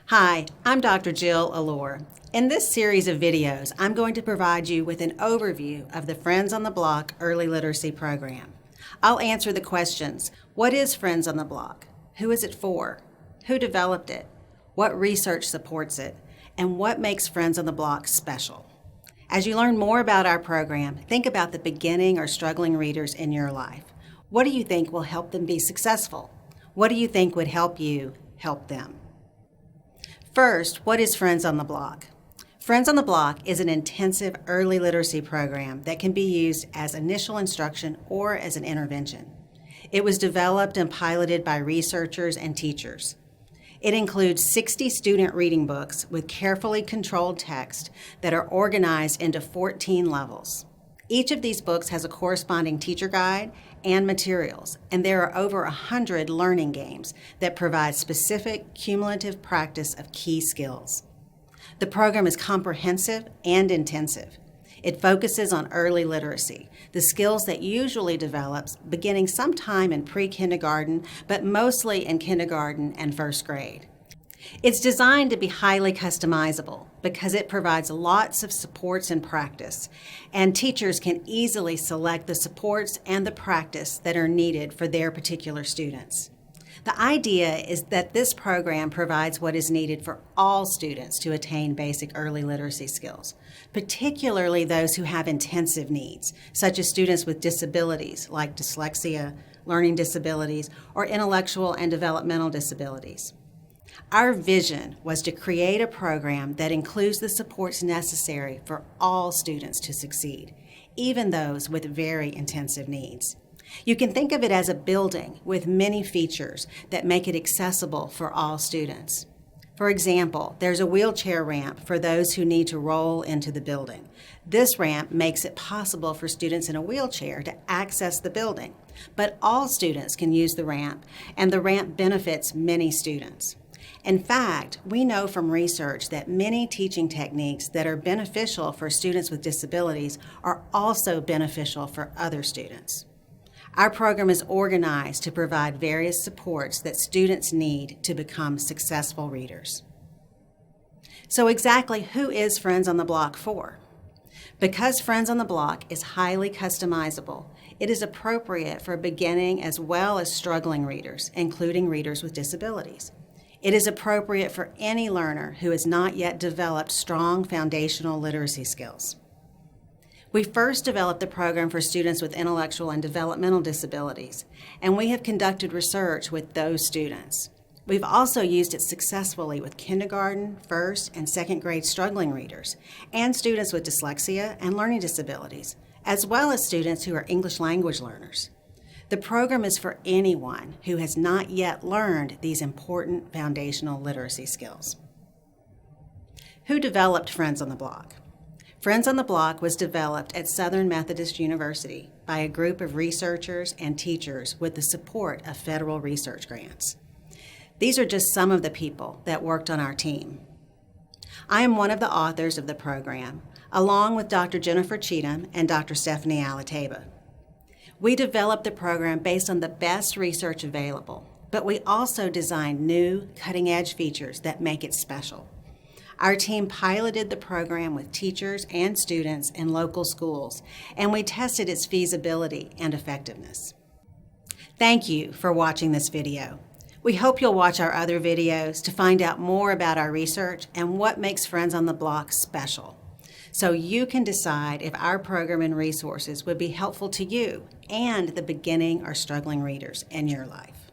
Hi, I'm Dr. Jill Allor. In this series of videos, I'm going to provide you with an overview of the Friends on the Block Early Literacy Program. I'll answer the questions: what is Friends on the Block? Who is it for? Who developed it? What research supports it? And what makes Friends on the Block special? As you learn more about our program, think about the beginning or struggling readers in your life. What do you think will help them be successful? What do you think would help you help them? First, what is Friends on the Block? Friends on the Block is an intensive early literacy program that can be used as initial instruction or as an intervention. It was developed and piloted by researchers and teachers. It includes 60 student reading books with carefully controlled text that are organized into 14 levels. Each of these books has a corresponding teacher guide and materials, and there are over 100 learning games that provide specific cumulative practice of key skills. The program is comprehensive and intensive. It focuses on early literacy, the skills that usually develops beginning sometime in pre-kindergarten, but mostly in kindergarten and first grade. It's designed to be highly customizable because it provides lots of supports and practice, and teachers can easily select the supports and the practice that are needed for their particular students. The idea is that this program provides what is needed for all students to attain basic early literacy skills, particularly those who have intensive needs, such as students with disabilities like dyslexia, learning disabilities, or intellectual and developmental disabilities. Our vision was to create a program that includes the supports necessary for all students to succeed, even those with very intensive needs. You can think of it as a building with many features that make it accessible for all students. For example, there's a wheelchair ramp for those who need to roll into the building. This ramp makes it possible for students in a wheelchair to access the building, but all students can use the ramp, and the ramp benefits many students. In fact, we know from research that many teaching techniques that are beneficial for students with disabilities are also beneficial for other students. Our program is organized to provide various supports that students need to become successful readers. So exactly who is Friends on the Block for? Because Friends on the Block is highly customizable, it is appropriate for beginning as well as struggling readers, including readers with disabilities. It is appropriate for any learner who has not yet developed strong foundational literacy skills. We first developed the program for students with intellectual and developmental disabilities, and we have conducted research with those students. We've also used it successfully with kindergarten, first, and second grade struggling readers, and students with dyslexia and learning disabilities, as well as students who are English language learners. The program is for anyone who has not yet learned these important foundational literacy skills. Who developed Friends on the Block? Friends on the Block was developed at Southern Methodist University by a group of researchers and teachers with the support of federal research grants. These are just some of the people that worked on our team. I am one of the authors of the program, along with Dr. Jennifer Cheatham and Dr. Stephanie Alataba. We developed the program based on the best research available, but we also designed new, cutting-edge features that make it special. Our team piloted the program with teachers and students in local schools, and we tested its feasibility and effectiveness. Thank you for watching this video. We hope you'll watch our other videos to find out more about our research and what makes Friends on the Block special, so you can decide if our program and resources would be helpful to you and the beginning or struggling readers in your life.